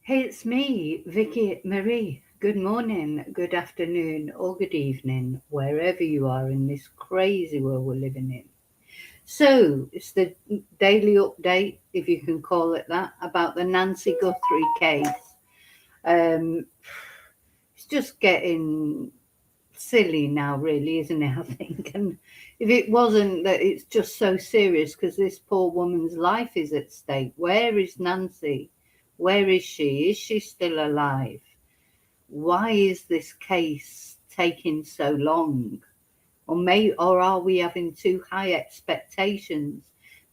Hey, it's me, Vicky Marie. Good morning, good afternoon, or good evening, wherever you are in this crazy world we're living in. So, it's the daily update, if you can call it that, about the Nancy Guthrie case. Um, it's just getting silly now, really, isn't it? I think. And if it wasn't that it's just so serious because this poor woman's life is at stake. Where is Nancy? Where is she? Is she still alive? Why is this case taking so long? Or are we having too high expectations?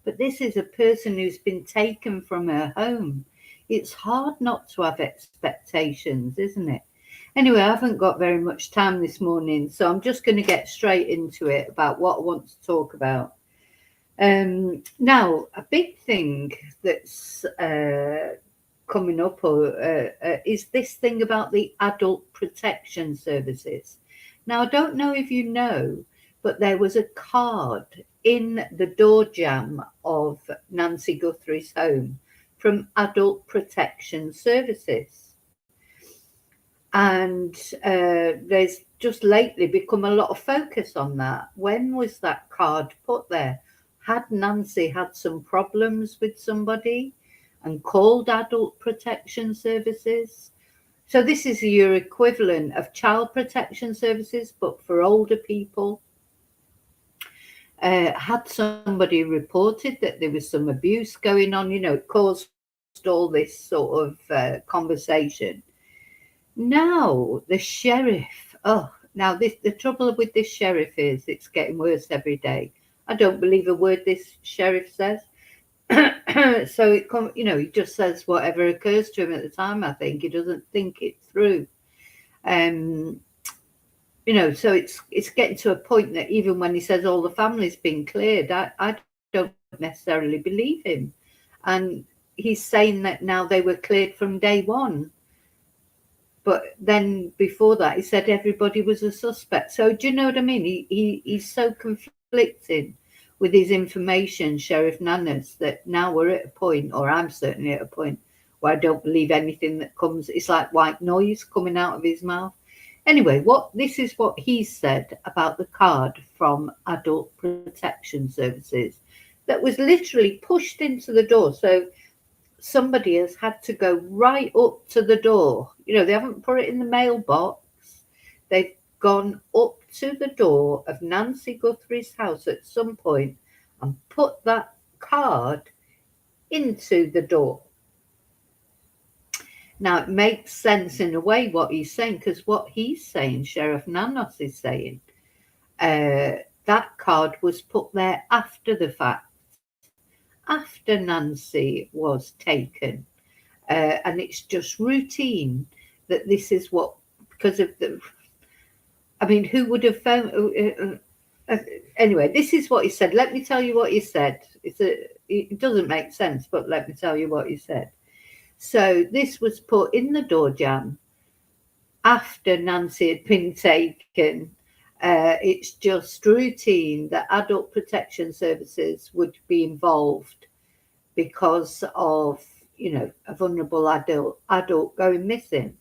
But this is a person who's been taken from her home. It's hard not to have expectations, isn't it? Anyway, I haven't got very much time this morning, so I'm just going to get straight into it about what I want to talk about. Now, a big thing that's coming up is this thing about the adult protection services. Now, I don't know if you know, but there was a card in the door jamb of Nancy Guthrie's home from Adult Protection Services. And there's just lately become a lot of focus on that. When was that card put there? Had Nancy had some problems with somebody and called Adult Protection Services? So this is your equivalent of Child Protection Services, but for older people. Had somebody reported that there was some abuse going on? It caused all this sort of conversation. Now the sheriff. The trouble with this sheriff is it's getting worse every day. I don't believe a word this sheriff says. So he just says whatever occurs to him at the time. I think he doesn't think it through. Um, so it's getting to a point that even when he says all the family's been cleared, I don't necessarily believe him. And he's saying that now they were cleared from day one. But then before that, he said everybody was a suspect. So do you know what I mean? He's so conflicted with his information, Sheriff Nanos, that now we're at a point, or I'm certainly at a point, where I don't believe anything that comes. It's like white noise coming out of his mouth. Anyway, this is what he said about the card from Adult Protection Services that was literally pushed into the door. So somebody has had to go right up to the door. They haven't put it in the mailbox. They've gone up to the door of Nancy Guthrie's house at some point and put that card into the door. Now, it makes sense in a way what he's saying, because what he's saying, Sheriff Nanos is saying, that card was put there after the fact, after Nancy was taken. And it's just routine that this is what, because of who would have found, anyway, this is what he said. Let me tell you what he said. It doesn't make sense, but let me tell you what he said. So this was put in the door jamb after Nancy had been taken. It's just routine that Adult Protection Services would be involved because of, a vulnerable adult going missing.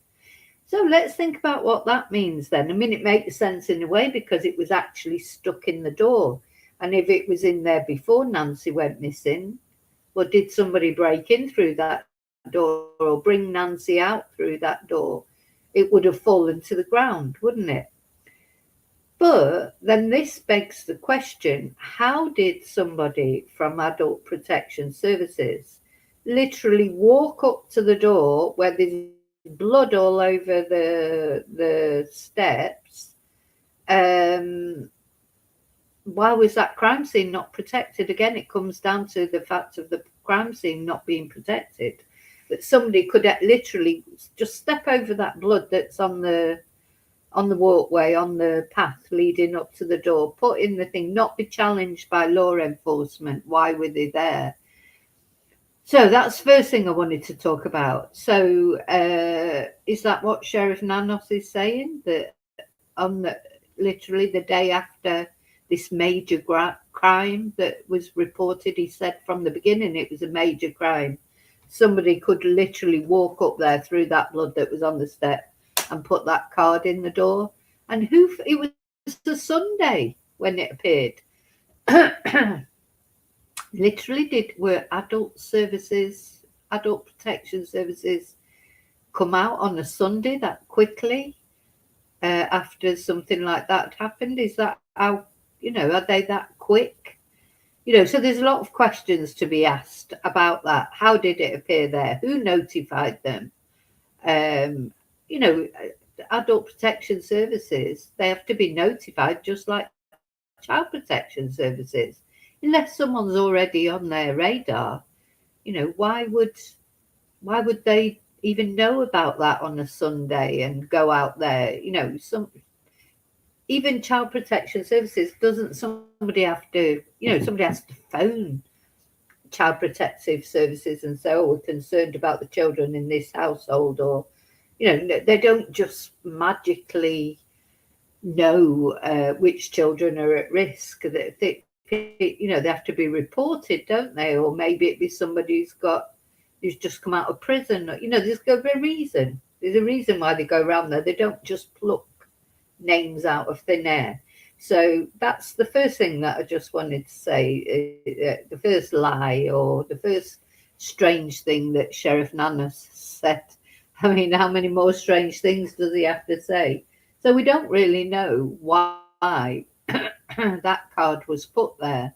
So let's think about what that means then. It makes sense in a way because it was actually stuck in the door. And if it was in there before Nancy went missing, well, did somebody break in through that door or bring Nancy out through that door? It would have fallen to the ground, wouldn't it? But then this begs the question, how did somebody from Adult Protection Services literally walk up to the door where there's blood all over the steps? Why was that crime scene not protected? Again, it comes down to the fact of the crime scene not being protected. That somebody could literally just step over that blood that's on the walkway, on the path leading up to the door, put in the thing, not be challenged by law enforcement. Why were they there? So that's the first thing I wanted to talk about. So is that what Sheriff Nanos is saying? That literally the day after this major crime that was reported, he said from the beginning it was a major crime. somebody could literally walk up there through that blood that was on the step and put that card in the door. And it was a Sunday when it appeared. Literally were adult protection services come out on a Sunday that quickly after something like that happened? Is that how, are they that quick? So there's a lot of questions to be asked about that. How did it appear there? Who notified them? Adult protection services, they have to be notified just like child protection services. Unless someone's already on their radar, why would they even know about that on a Sunday and go out there? Even child protection services, doesn't somebody have to, somebody has to phone child protective services and say, oh, we're concerned about the children in this household, or, they don't just magically know which children are at risk. They have to be reported, don't they? Or maybe it be somebody who's just come out of prison. There's a reason. There's a reason why they go around there. They don't just pluck names out of thin air. So that's the first thing that I just wanted to say. The first lie, or the first strange thing that Sheriff Nanos said. I mean, how many more strange things does he have to say? So we don't really know why that card was put there,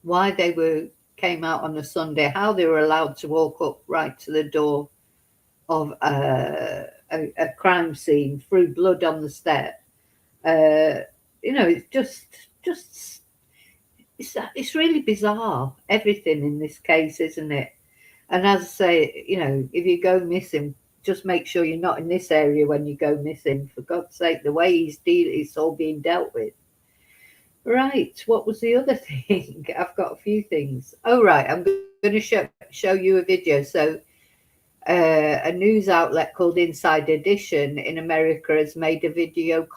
why they came out on a Sunday, how they were allowed to walk up right to the door of a crime scene through blood on the step. It's just it's really bizarre, everything in this case, isn't it? And as I say, if you go missing, just make sure you're not in this area when you go missing. For God's sake, the way it's all being dealt with. Right, what was the other thing? I've got a few things. Oh, right, I'm going to show you a video. So a news outlet called Inside Edition in America has made a video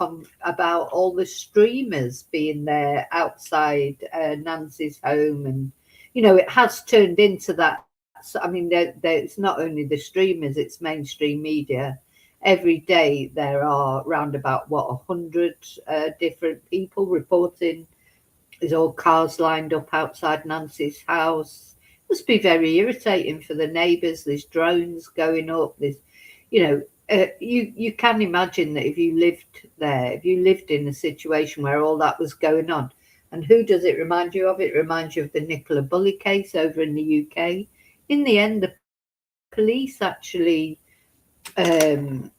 about all the streamers being there outside Nancy's home. And, it has turned into that. So, I mean, it's not only the streamers, it's mainstream media. Every day there are around about 100 different people reporting. There's all cars lined up outside Nancy's house. Must be very irritating for the neighbours. There's drones going up. There's, you can imagine that if you lived there, if you lived in a situation where all that was going on. And who does it remind you of? It reminds you of the Nicola Bulley case over in the UK. In the end, the police actually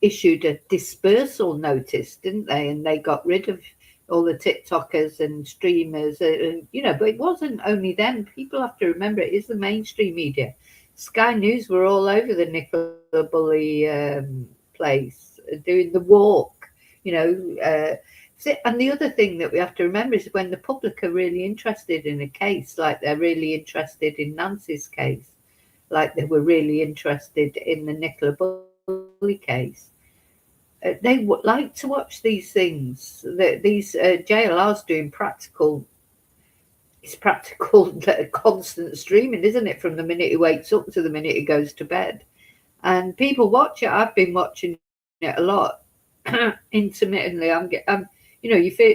issued a dispersal notice, didn't they? And they got rid of all the TikTokers and streamers, but it wasn't only them. People have to remember it is the mainstream media. Sky News were all over the Nicola Bulley place doing the walk, and the other thing that we have to remember is when the public are really interested in a case, like they're really interested in Nancy's case, like they were really interested in the Nicola Bulley case, they would like to watch these things. These JLRs doing practical constant streaming, isn't it? From the minute he wakes up to the minute he goes to bed, and people watch it. I've been watching it a lot intermittently.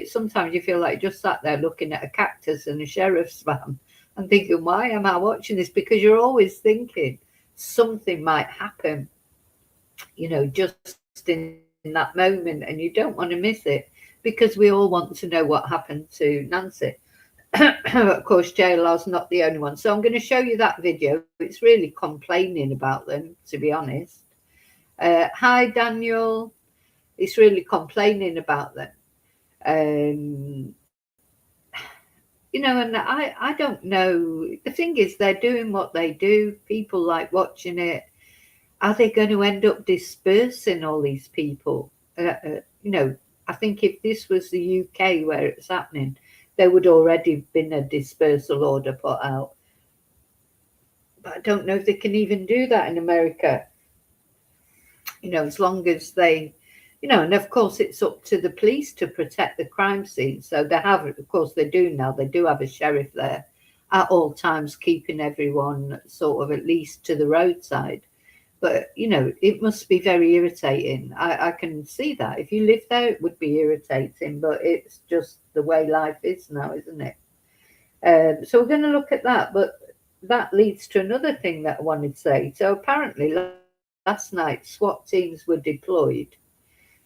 Sometimes you feel like just sat there looking at a cactus and a sheriff's van and thinking, why am I watching this? Because you're always thinking something might happen, just in that moment, and you don't want to miss it, because we all want to know what happened to Nancy. Of course, JLR's not the only one. So I'm going to show you that video. It's really complaining about them, to be honest. Hi, Daniel. It's really complaining about them. And I don't know. The thing is, they're doing what they do. People like watching it. Are they going to end up dispersing all these people? I think if this was the UK where it's happening, there would already have been a dispersal order put out. But I don't know if they can even do that in America. As long as they, and of course it's up to the police to protect the crime scene. So they have, of course they do now, they do have a sheriff there at all times, keeping everyone sort of at least to the roadside. But it must be very irritating. I can see that. If you live there, it would be irritating, but it's just the way life is now, isn't it? So we're going to look at that, but that leads to another thing that I wanted to say. So apparently last night SWAT teams were deployed.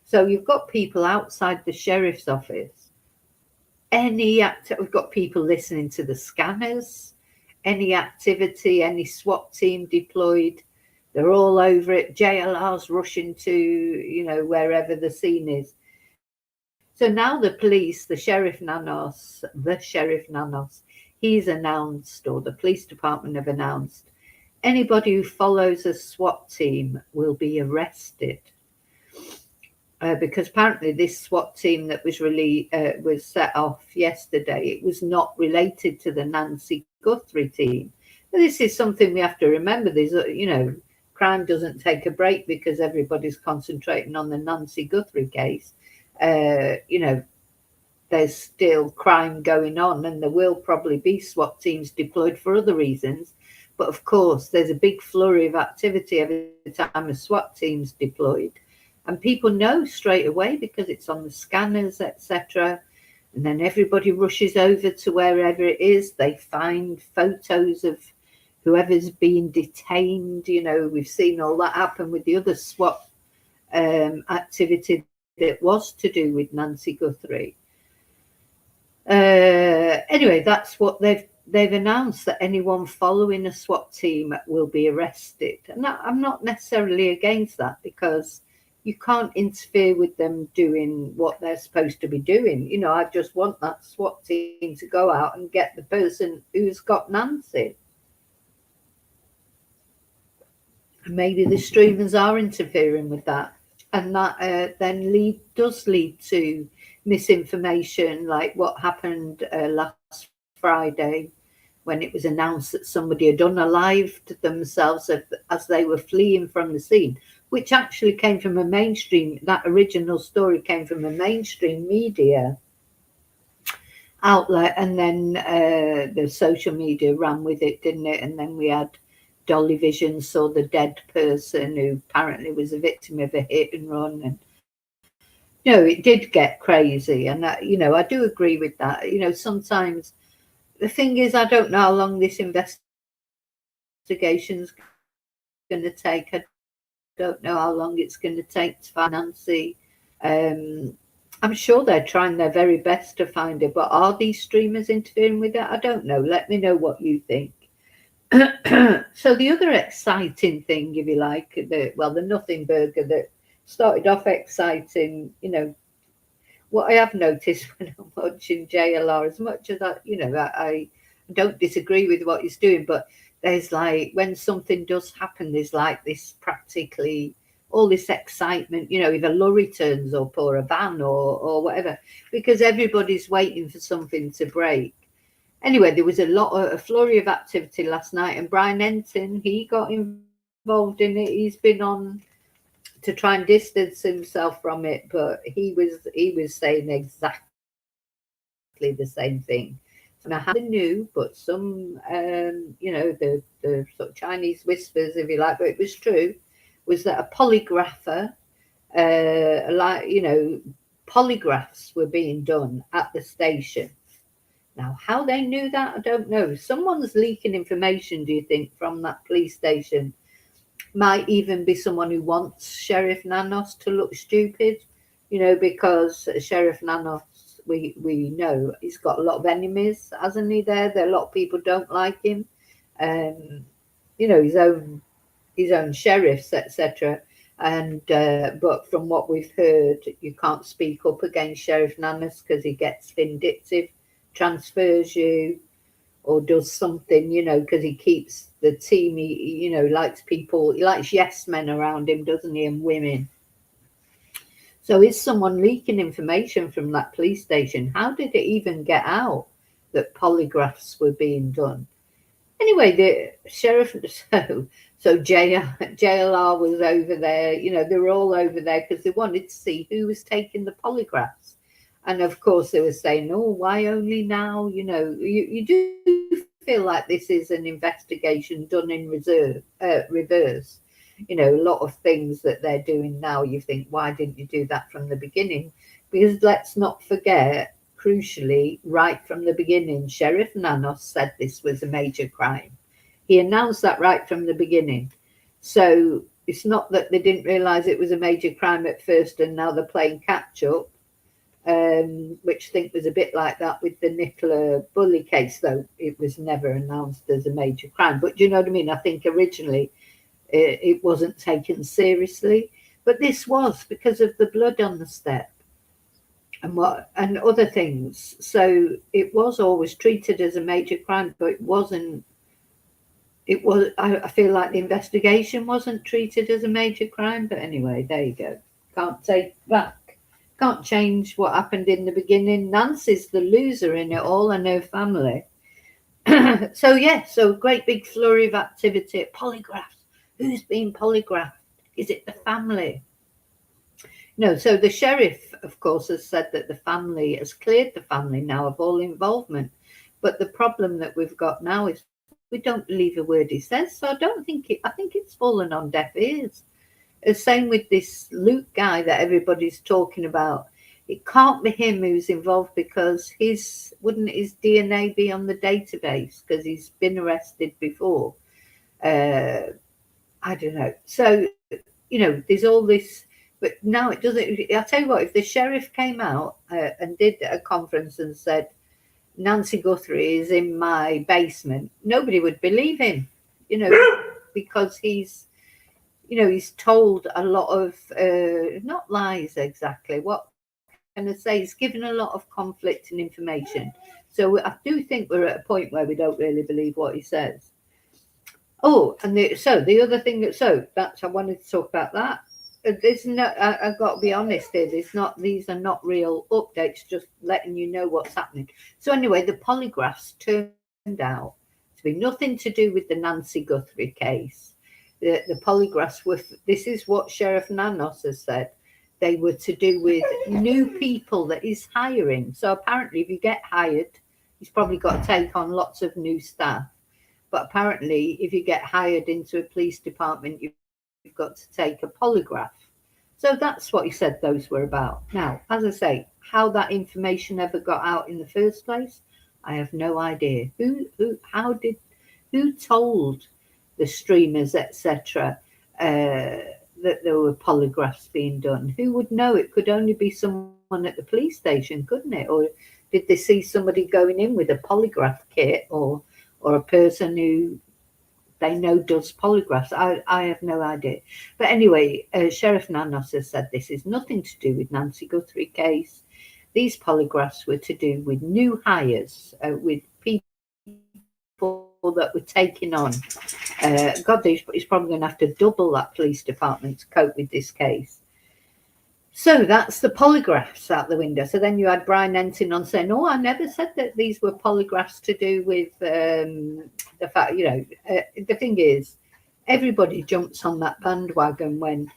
So you've got people outside the sheriff's office. We've got people listening to the scanners. Any activity, any SWAT team deployed, they're all over it. JLR's rushing to, wherever the scene is. So now the police, the Sheriff Nanos, he's announced, or the police department have announced, anybody who follows a SWAT team will be arrested. Because apparently this SWAT team that was set off yesterday, it was not related to the Nancy Guthrie team. But this is something we have to remember. Crime doesn't take a break because everybody's concentrating on the Nancy Guthrie case. There's still crime going on, and there will probably be SWAT teams deployed for other reasons. But of course, there's a big flurry of activity every time a SWAT team's deployed. And people know straight away because it's on the scanners, etc. And then everybody rushes over to wherever it is. They find photos of whoever's being detained. We've seen all that happen with the other SWAT activity that was to do with Nancy Guthrie. Anyway, that's what they've announced, that anyone following a SWAT team will be arrested. And I'm not necessarily against that, because you can't interfere with them doing what they're supposed to be doing. I just want that SWAT team to go out and get the person who's got Nancy. And maybe the streamers are interfering with that. And that then does lead to misinformation, like what happened last Friday when it was announced that somebody had unalived themselves as they were fleeing from the scene, which actually came from that original story came from a mainstream media outlet, and then the social media ran with it, didn't it? And then we had Dolly Vision saw the dead person who apparently was a victim of a hit and run, and it did get crazy. And I do agree with that. Sometimes the thing is, I don't know how long this investigation's going to take. I don't know how long it's going to take to find Nancy. I'm sure they're trying their very best to find her, but are these streamers interfering with it? I don't know. Let me know what you think. So the other exciting thing, if you like, the nothing burger that started off exciting, what I have noticed when I'm watching JLR, as much as I don't disagree with what he's doing, but there's like, when something does happen, there's like this practically all this excitement, if a lorry turns up or a van or whatever, because everybody's waiting for something to break. Anyway, there was a flurry of activity last night, and Brian Enton, he got involved in it. He's been on to try and distance himself from it, but he was saying exactly the same thing. And I had knew, but some the sort of Chinese whispers, if you like, but it was true, was that a polygrapher, polygraphs were being done at the station. Now, how they knew that, I don't know. Someone's leaking information, do you think, from that police station? Might even be someone who wants Sheriff Nanos to look stupid, because Sheriff Nanos, we know he's got a lot of enemies, hasn't he? There a lot of people don't like him. His own sheriffs, etc. And but from what we've heard, you can't speak up against Sheriff Nanos because he gets vindictive, transfers you, or does something, because he keeps the team. He likes people. He likes yes men around him, doesn't he? And women. So is someone leaking information from that police station? How did it even get out that polygraphs were being done? Anyway, the sheriff, so JLR was over there. They were all over there because they wanted to see who was taking the polygraphs. And of course, they were saying, "Oh, why only now?" You do feel like this is an investigation done in reverse. You know, a lot of things that they're doing now, you think, why didn't you do that from the beginning? Because let's not forget, crucially, right from the beginning, Sheriff Nanos said this was a major crime. He announced that right from the beginning. So it's not that they didn't realise it was a major crime at first and now they're playing catch up, which I think was a bit like that with the Nicola Bully case, though it was never announced as a major crime. But do you know what I mean? I think originally it wasn't taken seriously, but this was because of the blood on the step and other things. So it was always treated as a major crime, but it wasn't. It was. I feel like the investigation wasn't treated as a major crime. But anyway, there you go. Can't take back. Can't change what happened in the beginning. Nancy's the loser in it all, and her family. So yeah, so great big flurry of activity. Polygraphs. Who's being polygraphed? Is it the family? No, so the sheriff, of course, has said that the family has cleared the family now of all involvement. But the problem that we've got now is we don't believe a word he says. So I think it's fallen on deaf ears. The same with this Luke guy that everybody's talking about. It can't be him who's involved because wouldn't his DNA be on the database because he's been arrested before? I don't know. So, you know, there's all this, but now it doesn't. I'll tell you what, if the sheriff came out and did a conference and said, Nancy Guthrie is in my basement, nobody would believe him, you know, because he's told a lot of, not lies exactly, what can I say, he's given a lot of conflicting information. So I do think we're at a point where we don't really believe what he says. Oh, and the other thing that's I wanted to talk about that. There's no, I've got to be honest here. These are not real updates, just letting you know what's happening. So anyway, the polygraphs turned out to be nothing to do with the Nancy Guthrie case. The polygraphs were. This is what Sheriff Nanos has said. They were to do with new people that he's hiring. So apparently, if you get hired, he's probably got to take on lots of new staff. But apparently, if you get hired into a police department, you've got to take a polygraph. So that's what he said those were about. Now, as I say, how that information ever got out in the first place, I have no idea. Who told the streamers, etc., that there were polygraphs being done? Who would know? It could only be someone at the police station, couldn't it? Or did they see somebody going in with a polygraph kit, or a person who they know does polygraphs? I have no idea. But anyway, Sheriff Nanos has said this is nothing to do with Nancy Guthrie case. These polygraphs were to do with new hires, with people that were taking on. God, he's probably going to have to double that police department to cope with this case. So that's the polygraphs out the window. So then you had Brian Entin on saying, "Oh, I never said that these were polygraphs to do with the fact." You know, the thing is, everybody jumps on that bandwagon when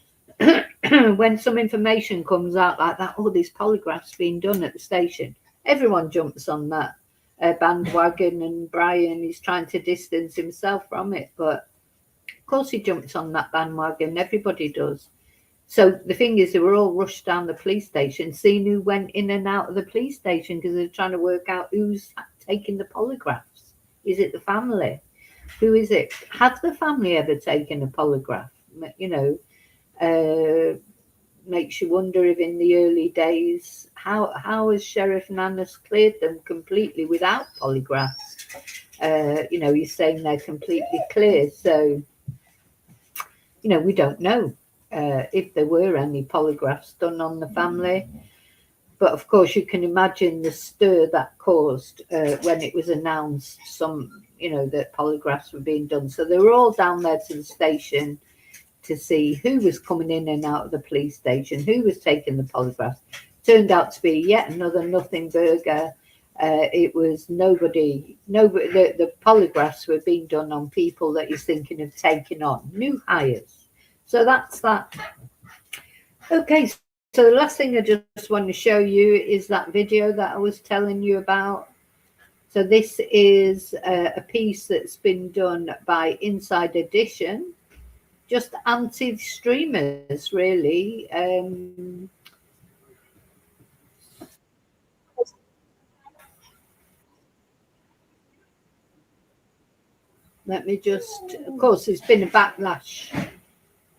when some information comes out like that. Oh, these polygraphs being done at the station. Everyone jumps on that bandwagon, and Brian is trying to distance himself from it. But of course, he jumps on that bandwagon. Everybody does. So the thing is, they were all rushed down the police station, seeing who went in and out of the police station because they're trying to work out who's taking the polygraphs. Is it the family? Who is it? Have the family ever taken a polygraph? You know, makes you wonder if in the early days, how has Sheriff Nanos cleared them completely without polygraphs? You know, he's saying they're completely clear. So, you know, we don't know. If there were any polygraphs done on the family. But of course, you can imagine the stir that caused when it was announced that polygraphs were being done. So they were all down there to the station to see who was coming in and out of the police station, who was taking the polygraphs. Turned out to be yet another nothing burger. It was nobody. The polygraphs were being done on people that he's thinking of taking on, new hires. So that's that. Okay, so the last thing I just want to show you is that video that I was telling you about. So this is a piece that's been done by Inside Edition, just anti-streamers, really. Let me just, of course, there's been a backlash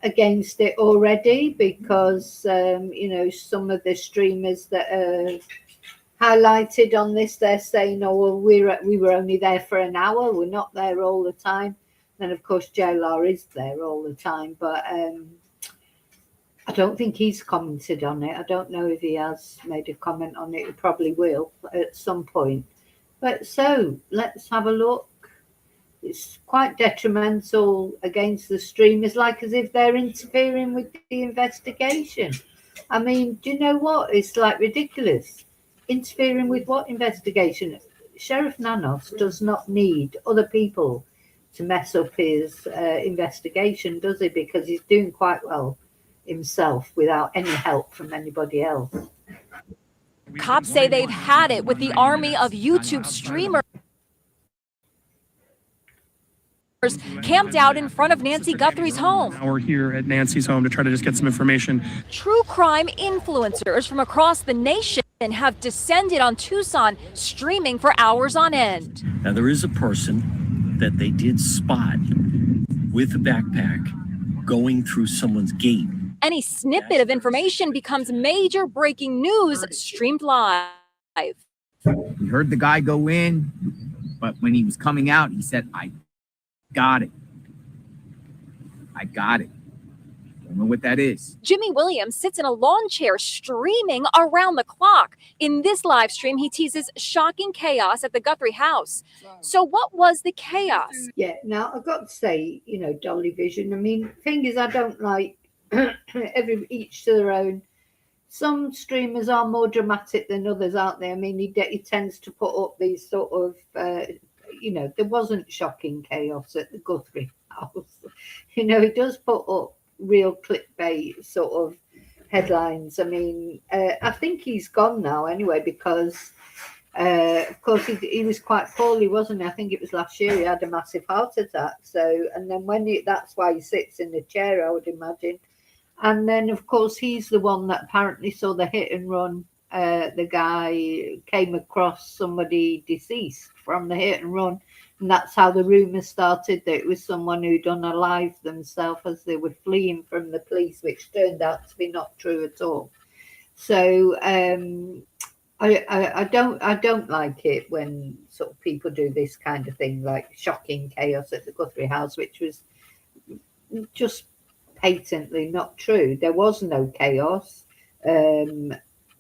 against it already because, you know, some of the streamers that are highlighted on this, they're saying, oh, well, we were only there for an hour. We're not there all the time. Then, of course, JLR is there all the time. But I don't think he's commented on it. I don't know if he has made a comment on it. He probably will at some point. But so let's have a look. It's quite detrimental against the streamers, like as if they're interfering with the investigation. I mean, do you know what? It's like ridiculous. Interfering with what investigation? Sheriff Nanos does not need other people to mess up his investigation, does he? Because he's doing quite well himself without any help from anybody else. Cops say they've had it with the army of YouTube streamers camped out in front of Nancy Guthrie's home. Now we're here at Nancy's home to try to just get some information. True crime influencers from across the nation have descended on Tucson, streaming for hours on end. Now there is a person that they did spot with a backpack going through someone's gate. Any snippet of information becomes major breaking news streamed live. We heard the guy go in, but when he was coming out, he said, I got it. I got it. Don't know what that is. Jimmy Williams sits in a lawn chair streaming around the clock. In this live stream, he teases shocking chaos at the Guthrie house. So what was the chaos? Yeah, now I've got to say, you know, Dolly Vision, I mean, thing is, I don't like each to their own. Some streamers are more dramatic than others, aren't they? I mean, he tends to put up these sort of you know, there wasn't shocking chaos at the Guthrie house. You know, he does put up real clickbait sort of headlines. I mean, I think he's gone now anyway because, of course, he was quite poorly, wasn't he? I think it was last year he had a massive heart attack. So, and then that's why he sits in the chair, I would imagine. And then, of course, he's the one that apparently saw the hit and run. The guy came across somebody deceased from the hit and run, and that's how the rumour started, that it was someone who'd unalived themselves as they were fleeing from the police, which turned out to be not true at all. So I don't like it when sort of people do this kind of thing, like shocking chaos at the Guthrie house, which was just patently not true. There was no chaos.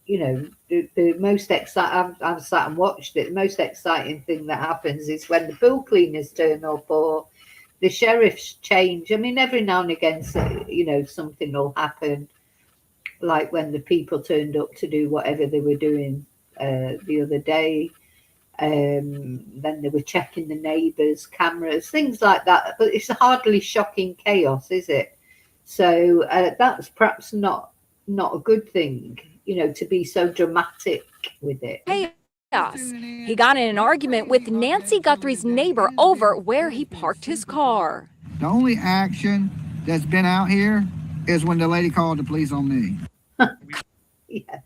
You know, the most exciting, I've sat and watched it, the most exciting thing that happens is when the pool cleaners turn up or the sheriffs change. I mean, every now and again, you know, something will happen, like when the people turned up to do whatever they were doing the other day. Then they were checking the neighbours' cameras, things like that. But it's hardly shocking chaos, is it? So that's perhaps not a good thing, you know, to be so dramatic with it. Chaos. He got in an argument with Nancy Guthrie's neighbor over where he parked his car. The only action that's been out here is when the lady called the police on me. Yeah.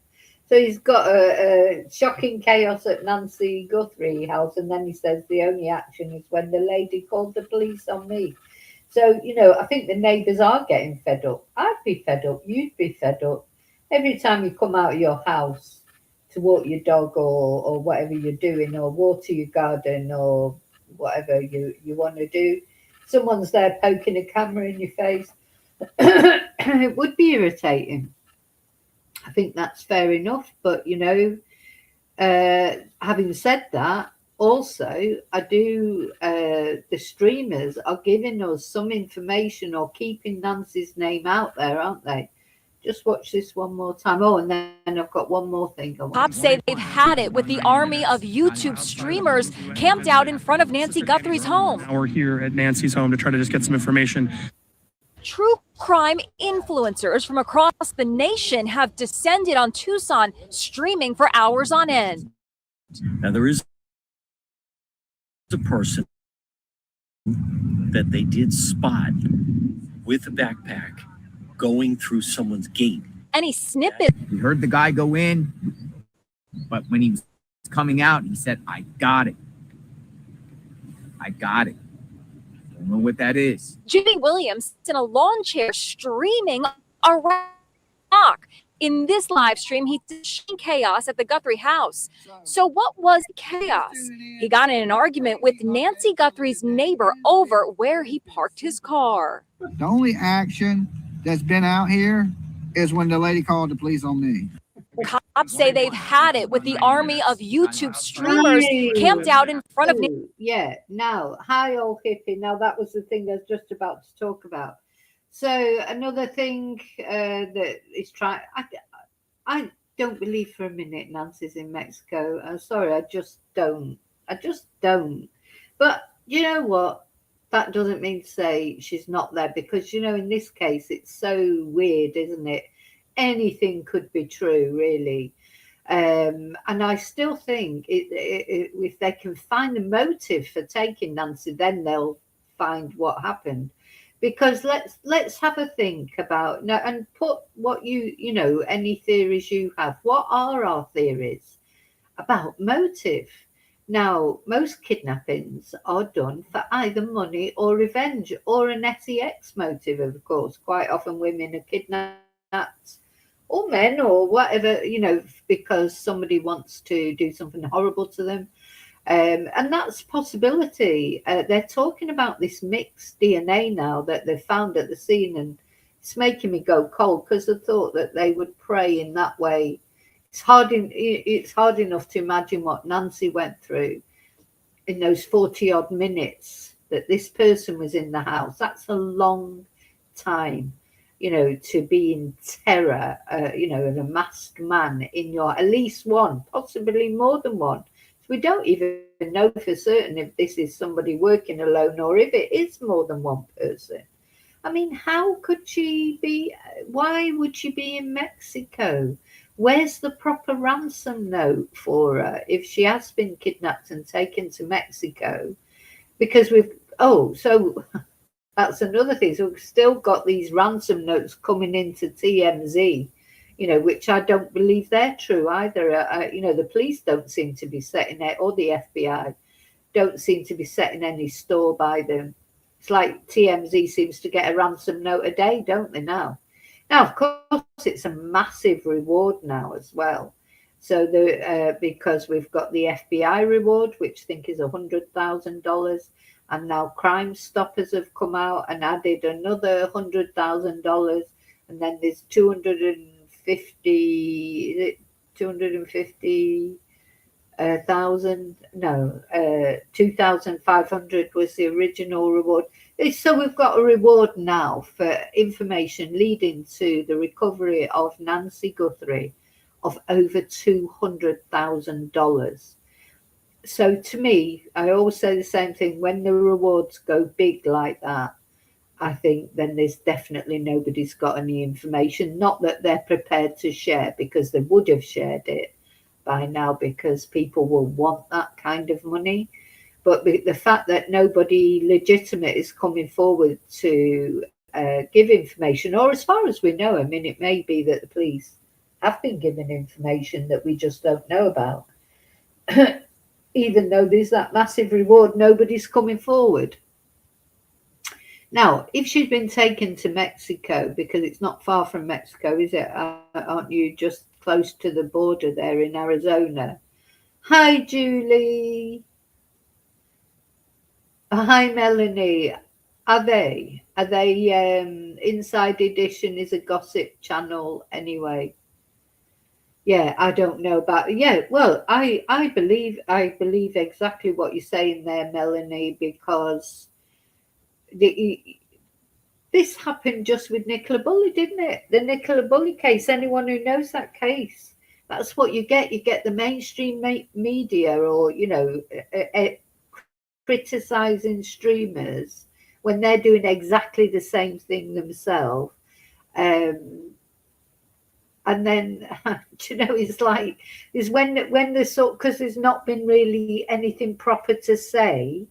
So he's got a shocking chaos at Nancy Guthrie house, and then he says the only action is when the lady called the police on me. So, you know, I think the neighbours are getting fed up. I'd be fed up. You'd be fed up. Every time you come out of your house to walk your dog or whatever you're doing, or water your garden or whatever you want to do, someone's there poking a camera in your face. It would be irritating. I think that's fair enough. But, you know, having said that, also, I do, the streamers are giving us some information or keeping Nancy's name out there, aren't they? Just watch this one more time. Oh, and then I've got one more thing. Cops say they've had it with the army of YouTube streamers camped out in front of Nancy Guthrie's home. Now we're here at Nancy's home to try to just get some information. True crime influencers from across the nation have descended on Tucson, streaming for hours on end. Now there is a person that they did spot with a backpack going through someone's gate. Any snippet We heard the guy go in, but when he was coming out, he said, I got it. I got it. Don't know what that is. Judy Williams in a lawn chair streaming around the clock. In this live stream, he's seeing chaos at the Guthrie house. So what was chaos? He got in an argument with Nancy Guthrie's neighbor over where he parked his car. The only action that's been out here is when the lady called the police on me. Cops say they've had it with the army of YouTube streamers camped out in front of. Ooh, yeah, now, hi, old hippie. Now, that was the thing I was just about to talk about. So, another thing that is trying, I don't believe for a minute Nancy's in Mexico. I'm sorry, I just don't. But you know what? That doesn't mean to say she's not there, because, you know, in this case, it's so weird, isn't it? Anything could be true, really. And I still think if they can find the motive for taking Nancy, then they'll find what happened. Because let's have a think about now and put what you know, any theories you have. What are our theories about motive? Now, most kidnappings are done for either money or revenge or an sex motive, of course. Quite often women are kidnapped, or men, or whatever, you know, because somebody wants to do something horrible to them. And that's a possibility. They're talking about this mixed DNA now that they found at the scene, and it's making me go cold, because I thought that they would pray in that way. It's hard enough to imagine what Nancy went through in those 40 odd minutes that this person was in the house. That's a long time, you know, to be in terror, you know, and a masked man in your, at least one, possibly more than one. So we don't even know for certain if this is somebody working alone or if it is more than one person. I mean, how could she be, why would she be in Mexico? Where's the proper ransom note for her if she has been kidnapped and taken to Mexico? Because so that's another thing. So we've still got these ransom notes coming into TMZ, you know, which I don't believe they're true either. You know, the police don't seem to be setting it, or the FBI don't seem to be setting any store by them. It's like TMZ seems to get a ransom note a day, don't they now? Now, of course, it's a massive reward now as well. So because we've got the FBI reward, which I think is $100,000, and now Crime Stoppers have come out and added another $100,000, and then there's 2,500 was the original reward. So we've got a reward now for information leading to the recovery of Nancy Guthrie of over $200,000. So to me, I always say the same thing. When the rewards go big like that, I think then there's definitely nobody's got any information. Not that they're prepared to share, because they would have shared it by now, because people will want that kind of money. But the fact that nobody legitimate is coming forward to give information, or as far as we know, I mean, it may be that the police have been given information that we just don't know about. Even though there's that massive reward, nobody's coming forward. Now, if she's been taken to Mexico, because it's not far from Mexico, is it? Aren't you just close to the border there in Arizona? Hi, Julie. Hi, Melanie. Are they Inside Edition is a gossip channel anyway? Yeah, I don't know about. Yeah, well, I believe exactly what you're saying there, Melanie, because this happened just with Nicola Bulley, didn't it? The Nicola Bulley case. Anyone who knows that case, that's what you get. You get the mainstream media, or, you know, criticizing streamers when they're doing exactly the same thing themselves. And then, do you know, it's like, is when there's sort, because there's not been really anything proper to say,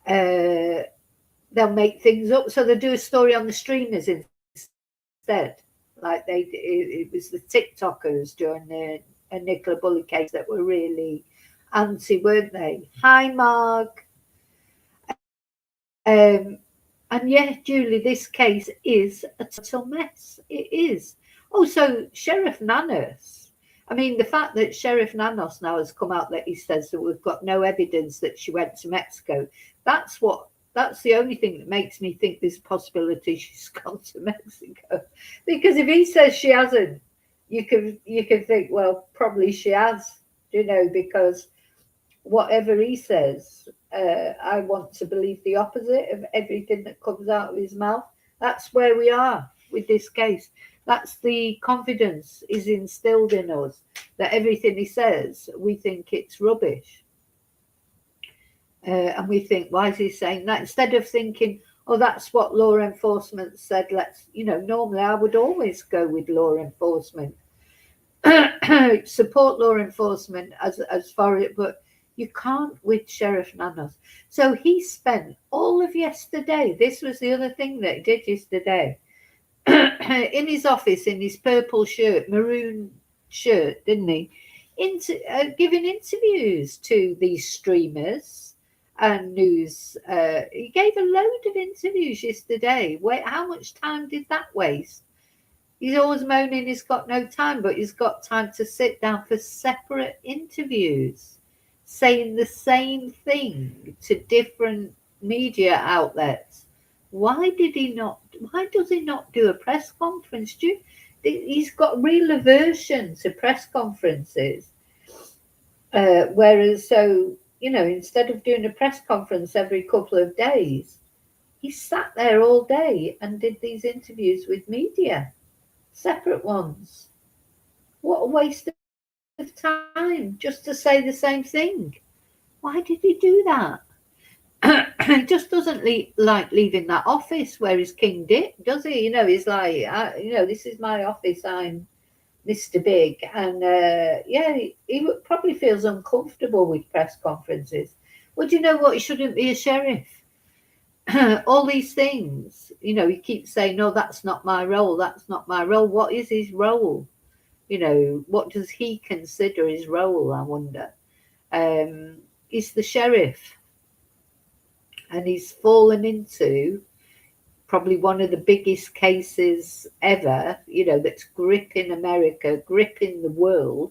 they'll make things up. So they do a story on the streamers instead. Like it was the TikTokers during a Nicola Bulley case that were really anti, weren't they? Hi, Mark. And yeah, Julie, this case is a total mess. It is. Also, Sheriff Nanos. I mean, the fact that Sheriff Nanos now has come out that he says that we've got no evidence that she went to Mexico. That's the only thing that makes me think there's a possibility she's gone to Mexico. Because if he says she hasn't, you can think, well, probably she has, you know, because whatever he says, I want to believe the opposite of everything that comes out of his mouth. That's where we are with this case. That's the confidence is instilled in us that everything he says, we think it's rubbish. And we think, why is he saying that? Instead of thinking, oh, that's what law enforcement said. Let's, you know, normally I would always go with law enforcement, support law enforcement as far as, but you can't with Sheriff Nanos. So he spent all of yesterday. This was the other thing that he did yesterday. In his office, in his purple shirt, maroon shirt, didn't he? Giving interviews to these streamers and news. He gave a load of interviews yesterday. How much time did that waste? He's always moaning he's got no time, but he's got time to sit down for separate interviews, saying the same thing to different media outlets. Why does he not do a press conference? He's got real aversion to press conferences. Whereas, so, you know, instead of doing a press conference every couple of days, he sat there all day and did these interviews with media, separate ones. What a waste of time just to say the same thing. Why did he do that? He just doesn't like leaving that office where he's King Dick, does he? You know, he's like, you know, this is my office. I'm Mr. Big. And yeah, he probably feels uncomfortable with press conferences. Well, do you know what? He shouldn't be a sheriff. All these things, you know, he keeps saying, no, that's not my role. That's not my role. What is his role? You know, what does he consider his role, I wonder? He's the sheriff. And he's fallen into probably one of the biggest cases ever, you know, that's gripping America, gripping the world.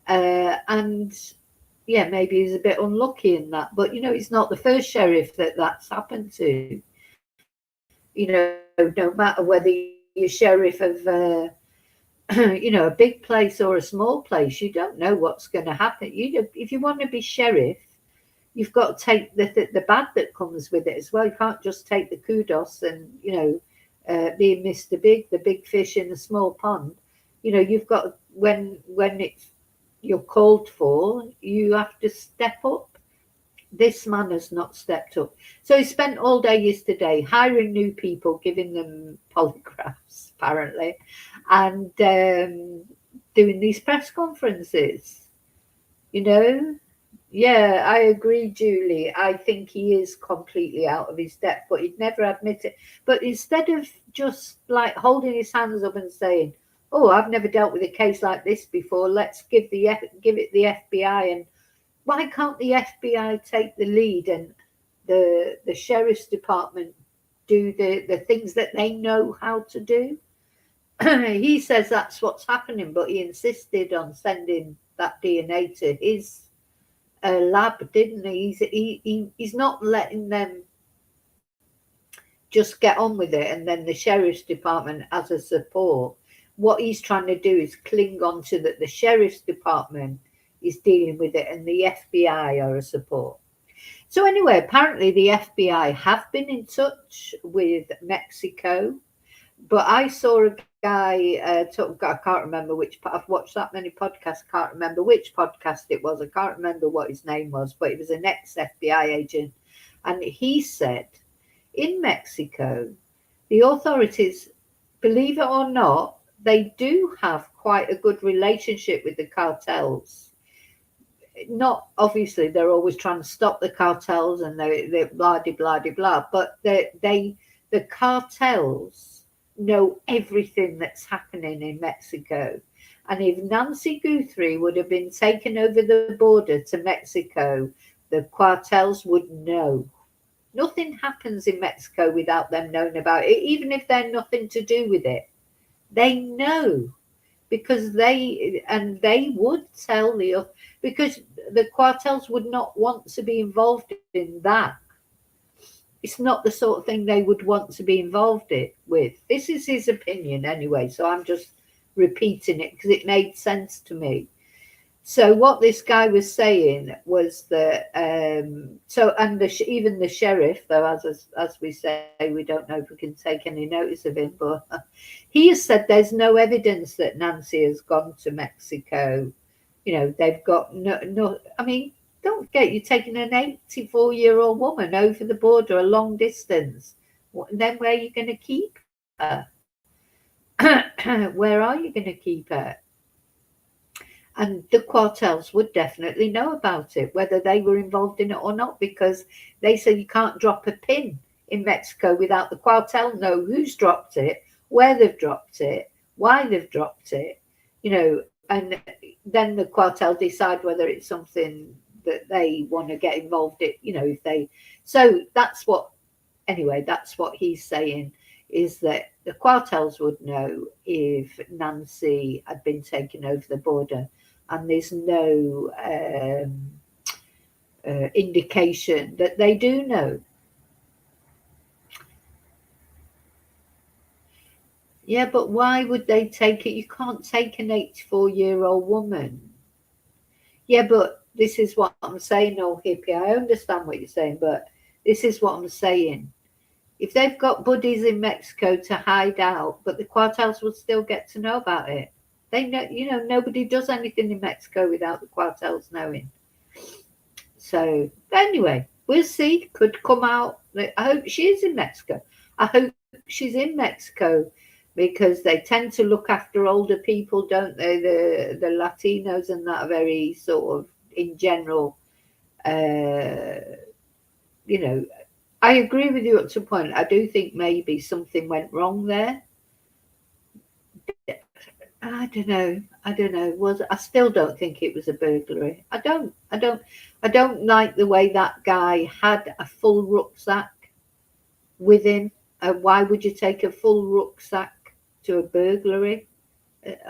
And yeah, maybe he's a bit unlucky in that. But, you know, he's not the first sheriff that's happened to. You know, no matter whether you're sheriff of, you know, a big place or a small place, you don't know what's going to happen. If you want to be sheriff, you've got to take the bad that comes with it as well. You can't just take the kudos and, you know, being Mr. Big, the big fish in a small pond. You know, you've got, when you're called for, you have to step up. This man has not stepped up. So he spent all day yesterday hiring new people, giving them polygraphs, apparently, and doing these press conferences, you know. Yeah, I agree, Julie. I think he is completely out of his depth, but he'd never admit it. But instead of just like holding his hands up and saying, oh, I've never dealt with a case like this before, let's give it the FBI. And why can't the FBI take the lead and the sheriff's department do the things that they know how to do? He says that's what's happening, but he insisted on sending that DNA to his lab, didn't he? He's not letting them just get on with it, and then the sheriff's department as a support. What he's trying to do is cling on to that the sheriff's department is dealing with it and the FBI are a support. So anyway, apparently the FBI have been in touch with Mexico, but I saw a guy I can't remember which. I've watched that many podcasts, can't remember which podcast it was. I can't remember what his name was, but it was an ex-FBI agent, and he said in Mexico, the authorities, believe it or not, they do have quite a good relationship with the cartels. Not obviously, they're always trying to stop the cartels, and they're blah de blah de blah. But the cartels know everything that's happening in Mexico. And if Nancy Guthrie would have been taken over the border to Mexico, the cartels would know. Nothing happens in Mexico without them knowing about it, even if they're nothing to do with it. They know, because they would tell because the cartels would not want to be involved in that. It's not the sort of thing they would want to be involved with. This is his opinion anyway, so I'm just repeating it because it made sense to me. So what this guy was saying was that even the sheriff, though, as we say, we don't know if we can take any notice of him, but he has said there's no evidence that Nancy has gone to Mexico. They've got no. I mean, don't forget, you're taking an 84-year-old woman over the border a long distance. Then where are you going to keep her? Where are you going to keep her? And the cartels would definitely know about it, whether they were involved in it or not, because they say you can't drop a pin in Mexico without the cartel know who's dropped it, where they've dropped it, why they've dropped it, and then the cartel decide whether it's something that they want to get involved in, if they. So that's what he's saying, is that the cartels would know if Nancy had been taken over the border, and there's no indication that they do know. Yeah, but why would they take it? You can't take an 84-year-old woman. Yeah, but this is what I'm saying, old hippie. I understand what you're saying, but this is what I'm saying. If they've got buddies in Mexico to hide out, but the cartels will still get to know about it. They know, nobody does anything in Mexico without the cartels knowing. So anyway, we'll see. Could come out. I hope she is in Mexico. I hope she's in Mexico, because they tend to look after older people, don't they? The Latinos and that are very sort of, in general, I agree with you up to a point. I do think maybe something went wrong there. I don't know. I still don't think it was a burglary. I don't like the way that guy had a full rucksack with him. Why would you take a full rucksack to a burglary?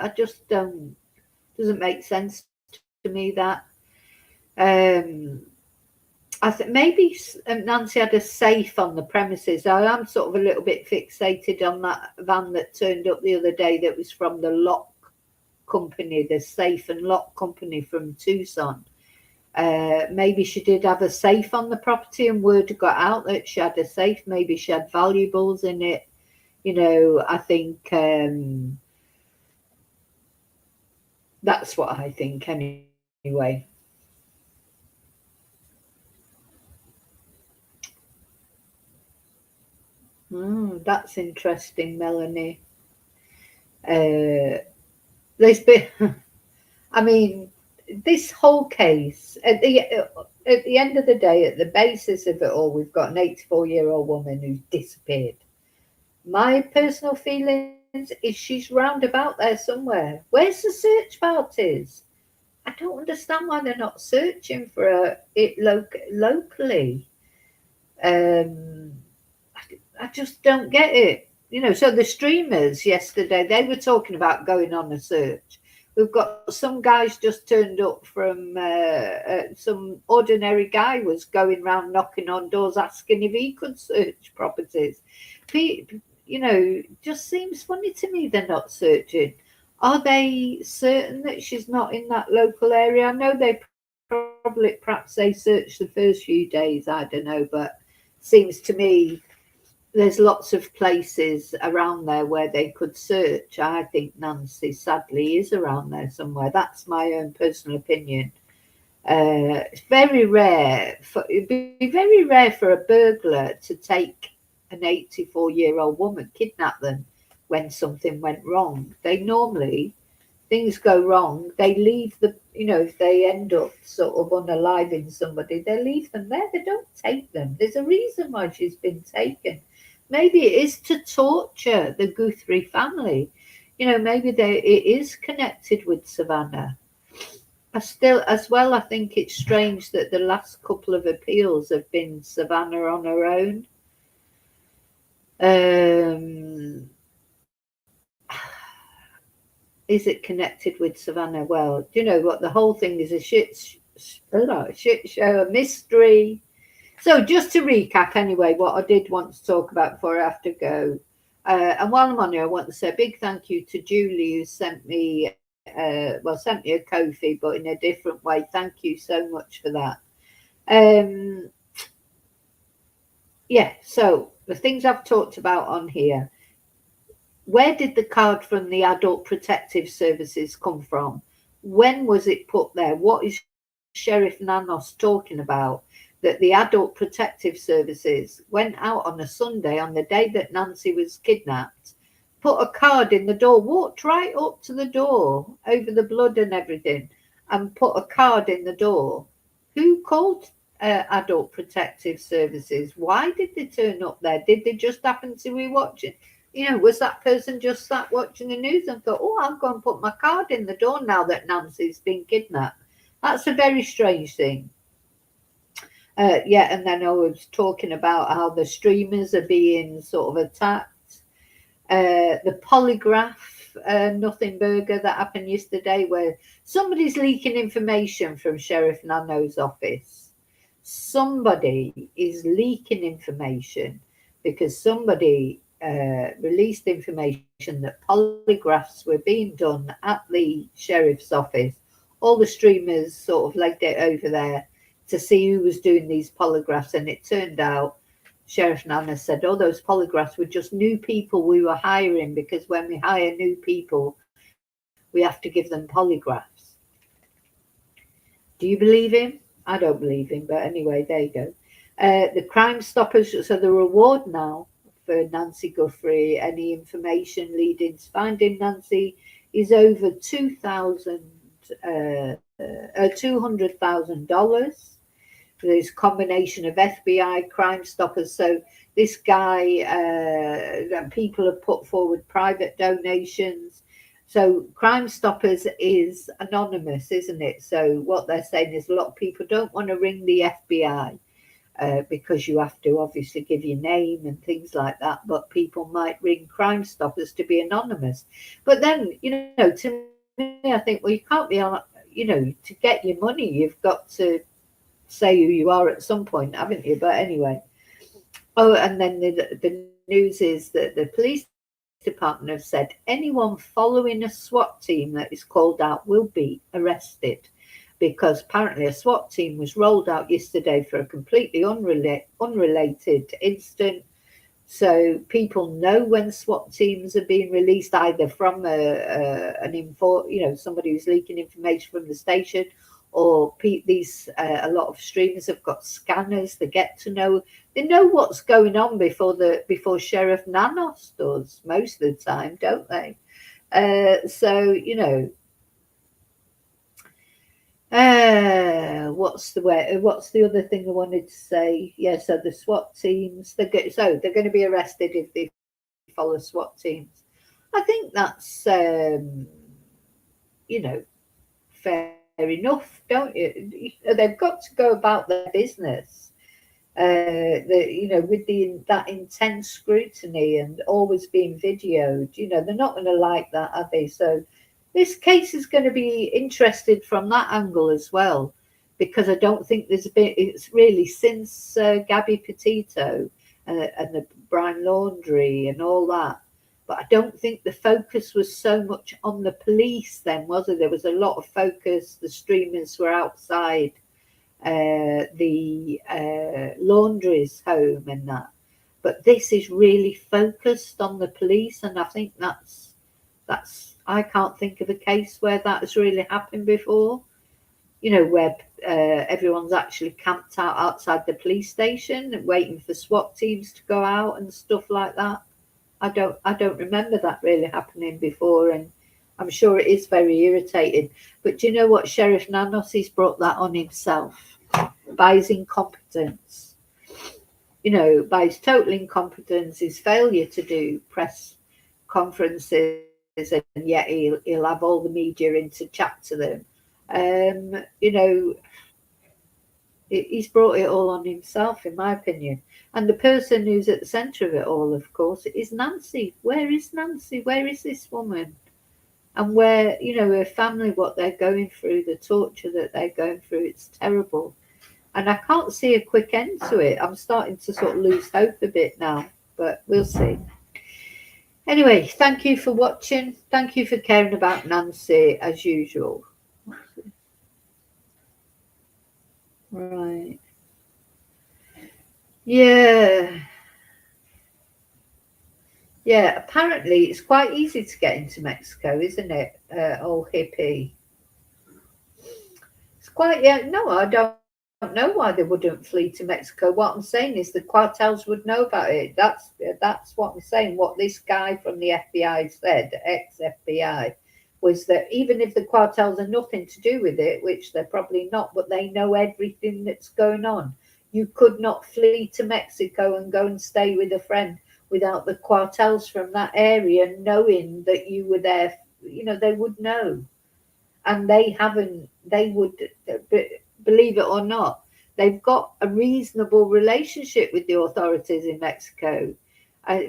I just don't. Doesn't make sense to me, that. I think maybe Nancy had a safe on the premises. I am sort of a little bit fixated on that van that turned up the other day that was from the lock company, the safe and lock company from Tucson. Maybe she did have a safe on the property, and word got out that she had a safe. Maybe she had valuables in it. I think that's what I think anyway. That's interesting, Melanie. There's been, I mean, this whole case, at the end of the day, at the basis of it all, we've got an 84-year-old woman who's disappeared. My personal feelings is she's round about there somewhere. Where's the search parties? I don't understand why they're not searching for it locally. I just don't get it. So the streamers yesterday, they were talking about going on a search. We've got some guys just turned up from some ordinary guy was going around knocking on doors asking if he could search properties. Just seems funny to me they're not searching. Are they certain that she's not in that local area? I know they perhaps they searched the first few days, I don't know, but seems to me there's lots of places around there where they could search. I think Nancy sadly is around there somewhere. That's my own personal opinion. It's very rare. It'd be very rare for a burglar to take an 84-year-old woman, kidnap them, when something went wrong. They normally, things go wrong, they leave the, if they end up sort of unaliving somebody, they leave them there. They don't take them. There's a reason why she's been taken. Maybe it is to torture the Guthrie family. Maybe it is connected with Savannah. I think it's strange that the last couple of appeals have been Savannah on her own. Is it connected with Savannah? Well, do you know what? The whole thing is a shit show, a mystery. So just to recap anyway, what I did want to talk about before I have to go. And while I'm on here, I want to say a big thank you to Julie, who sent me a Ko-fi, but in a different way. Thank you so much for that. Yeah, so the things I've talked about on here. Where did the card from the Adult Protective Services come from? When was it put there? What is Sheriff Nanos talking about? That the Adult Protective Services went out on a Sunday on the day that Nancy was kidnapped, put a card in the door, walked right up to the door over the blood and everything, and put a card in the door. Who called Adult Protective Services? Why did they turn up there? Did they just happen to be watching? Was that person just sat watching the news and thought, oh, I'll go and put my card in the door now that Nancy's been kidnapped? That's a very strange thing. And then I was talking about how the streamers are being sort of attacked. The polygraph, nothing burger that happened yesterday, where somebody's leaking information from Sheriff Nanos' office. Somebody is leaking information because somebody released information that polygraphs were being done at the sheriff's office. All the streamers sort of legged it over there to see who was doing these polygraphs, and it turned out Sheriff Nanos said, oh, those polygraphs were just new people we were hiring, because when we hire new people, we have to give them polygraphs. Do you believe him? I don't believe him, but anyway, there you go. The Crime Stoppers, so the reward now for Nancy Guthrie, any information leading to finding Nancy, is over $200,000. There's a combination of FBI, Crime Stoppers. So this guy, people have put forward private donations. So Crime Stoppers is anonymous, isn't it? So what they're saying is a lot of people don't want to ring the FBI because you have to obviously give your name and things like that. But people might ring Crime Stoppers to be anonymous. But then, to me, I think, well, you can't be, to get your money, you've got to say who you are at some point, haven't you? But anyway. Oh, and then the news is that the police department have said anyone following a SWAT team that is called out will be arrested, because apparently a SWAT team was rolled out yesterday for a completely unrelated incident. So people know when SWAT teams are being released, either from somebody who's leaking information from the station, or a lot of streamers have got scanners. They know what's going on before Sheriff Nanos does most of the time, don't they? What's the other thing I wanted to say? Yeah, so the SWAT teams, they're going to be arrested if they follow SWAT teams. I think that's fair enough, don't you? They've got to go about their business, with that intense scrutiny and always being videoed. They're not going to like that, are they? So this case is going to be interested from that angle as well, because I don't think it's really since Gabby Petito and the Brown Laundry and all that. But I don't think the focus was so much on the police then, was it? There was a lot of focus. The streamers were outside the laundry's home and that. But this is really focused on the police, and I think that's I can't think of a case where that has really happened before. Where everyone's actually camped outside the police station and waiting for SWAT teams to go out and stuff like that. I don't remember that really happening before, and I'm sure it is very irritating. But do you know what? Sheriff Nanos, he's brought that on himself by his incompetence. You know, by his total incompetence, his failure to do press conferences, and yet he'll have all the media in to chat to them. You know, he's brought it all on himself, in my opinion. And the person who's at the centre of it all, of course, is Nancy. Where is Nancy? Where is this woman? And where, you know, her family, what they're going through, the torture that they're going through, it's terrible. And I can't see a quick end to it. I'm starting to sort of lose hope a bit now, but we'll see. Anyway, thank you for watching. Thank you for caring about Nancy, as usual. Right. Yeah. Yeah, apparently it's quite easy to get into Mexico, isn't it? Old hippie. It's quite, yeah, no, I don't know why they wouldn't flee to Mexico. What I'm saying is the cartels would know about it. That's what I'm saying. What this guy from the FBI said, ex-FBI, was that even if the cartels are nothing to do with it, which they're probably not, but they know everything that's going on, you could not flee to Mexico and go and stay with a friend without the cartels from that area knowing that you were there. You know, they would know. And they would, believe it or not, they've got a reasonable relationship with the authorities in Mexico.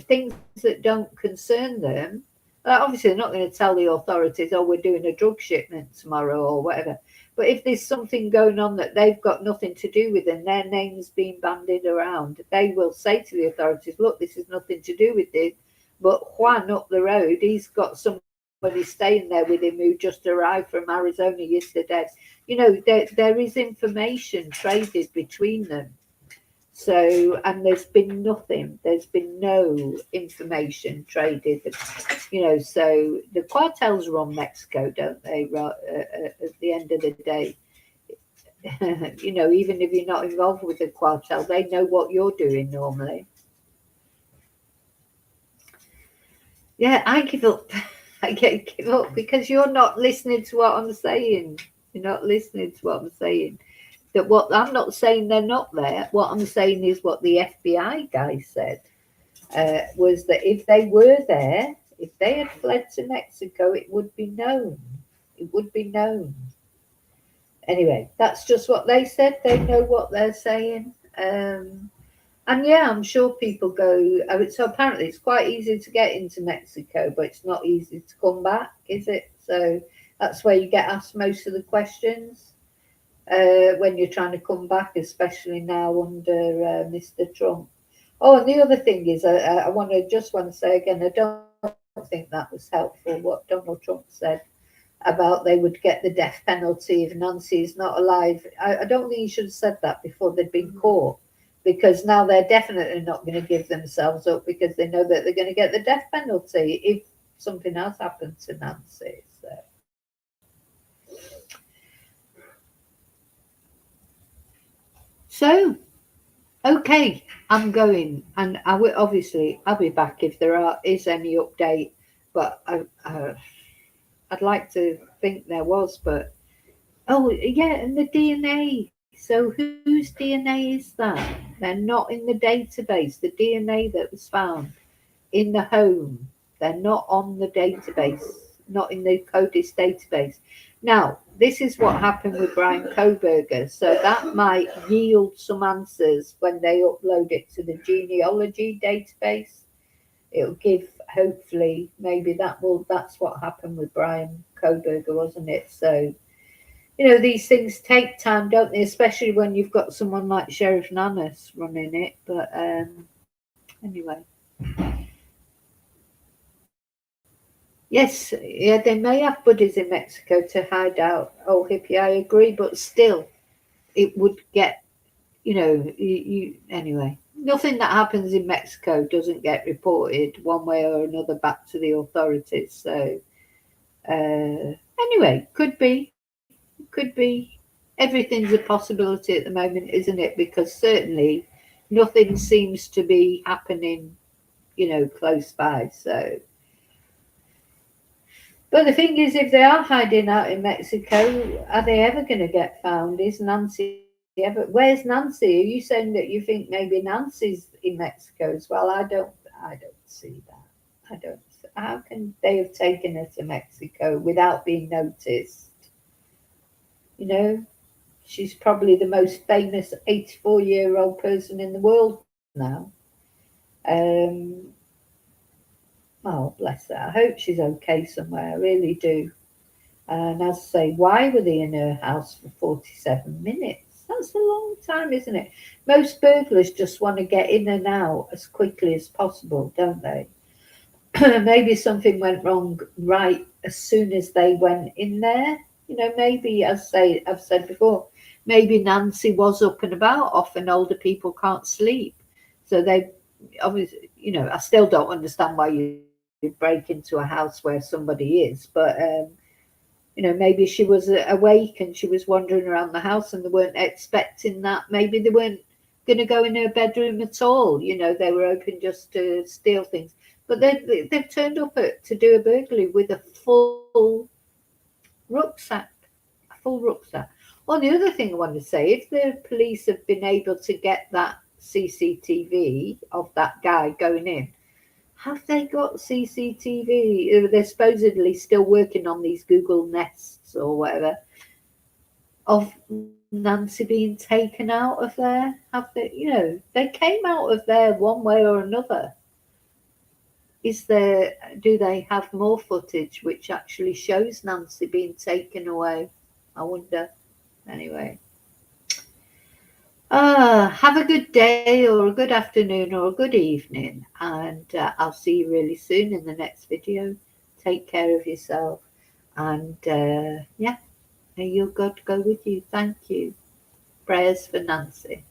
Things that don't concern them, obviously they're not going to tell the authorities, oh, we're doing a drug shipment tomorrow or whatever. But if there's something going on that they've got nothing to do with and their name's being bandied around, they will say to the authorities, look, this has nothing to do with this. But Juan up the road, he's got somebody staying there with him who just arrived from Arizona yesterday. You know, there is information traded between them. So, and there's been nothing. There's been no information traded. You know, so the cartels run Mexico, don't they? At the end of the day, you know, even if you're not involved with the cartel, they know what you're doing normally. Yeah, I give up. I give up because you're not listening to what I'm saying. You're not listening to what I'm saying. That what I'm not saying they're not there. What I'm saying is what the FBI guy said was that if they were there, if they had fled to Mexico, it would be known. It would be known. Anyway, that's just what they said. They know what they're saying. And yeah, I'm sure people go. So apparently it's quite easy to get into Mexico, but it's not easy to come back, is it? So that's where you get asked most of the questions when you're trying to come back, especially now under Mr. Trump. Oh, and the other thing is, I want to say again, I don't think that was helpful what Donald Trump said about they would get the death penalty if Nancy is not alive. I don't think he should have said that before they'd been caught, because now they're definitely not going to give themselves up because they know that they're going to get the death penalty if something else happened to Nancy. So, okay, I'm going, and I will obviously I'll be back if there is any update. But I'd like to think there was, but oh yeah, and the DNA. So whose DNA is that? They're not in the database. The DNA that was found in the home, they're not on the database, not in the CODIS database. Now, this is what happened with Brian Kohberger. So that might yield some answers when they upload it to the genealogy database. It'll give, hopefully, maybe that's what happened with Brian Kohberger, wasn't it? So, you know, these things take time, don't they? Especially when you've got someone like Sheriff Nanos running it. But anyway. Yes, yeah, they may have buddies in Mexico to hide out. Oh, hippie, I agree, but still, it would get, you know, anyway. Nothing that happens in Mexico doesn't get reported one way or another back to the authorities. So, anyway, could be. Everything's a possibility at the moment, isn't it? Because certainly nothing seems to be happening you know, close by. So, but the thing is, if they are hiding out in Mexico, are they ever going to get found? Is Nancy ever? Where's Nancy? Are you saying that you think maybe Nancy's in Mexico as well? I don't see that. I don't. How can they have taken her to Mexico without being noticed? You know, she's probably the most famous 84-year-old person in the world now. Oh, bless her. I hope she's okay somewhere. I really do. And as I say, why were they in her house for 47 minutes? That's a long time, isn't it? Most burglars just want to get in and out as quickly as possible, don't they? Maybe something went wrong right as soon as they went in there. You know, maybe, as I've said before, maybe Nancy was up and about. Often older people can't sleep. So they obviously, you know, I still don't understand why you break into a house where somebody is. But, you know, maybe she was awake and she was wandering around the house and they weren't expecting that. Maybe they weren't going to go in her bedroom at all. You know, they were open just to steal things. But they've turned up to do a burglary with a full rucksack. A full rucksack. Well, the other thing I want to say, if the police have been able to get that CCTV of that guy going in, have they got CCTV? They're supposedly still working on these Google Nests or whatever of Nancy being taken out of there. Have they? You know, they came out of there one way or another. Do they have more footage which actually shows Nancy being taken away? I wonder. Anyway. Have a good day or a good afternoon or a good evening, and I'll see you really soon in the next video. Take care of yourself, and yeah, may your God go with you. Thank you. Prayers for Nancy.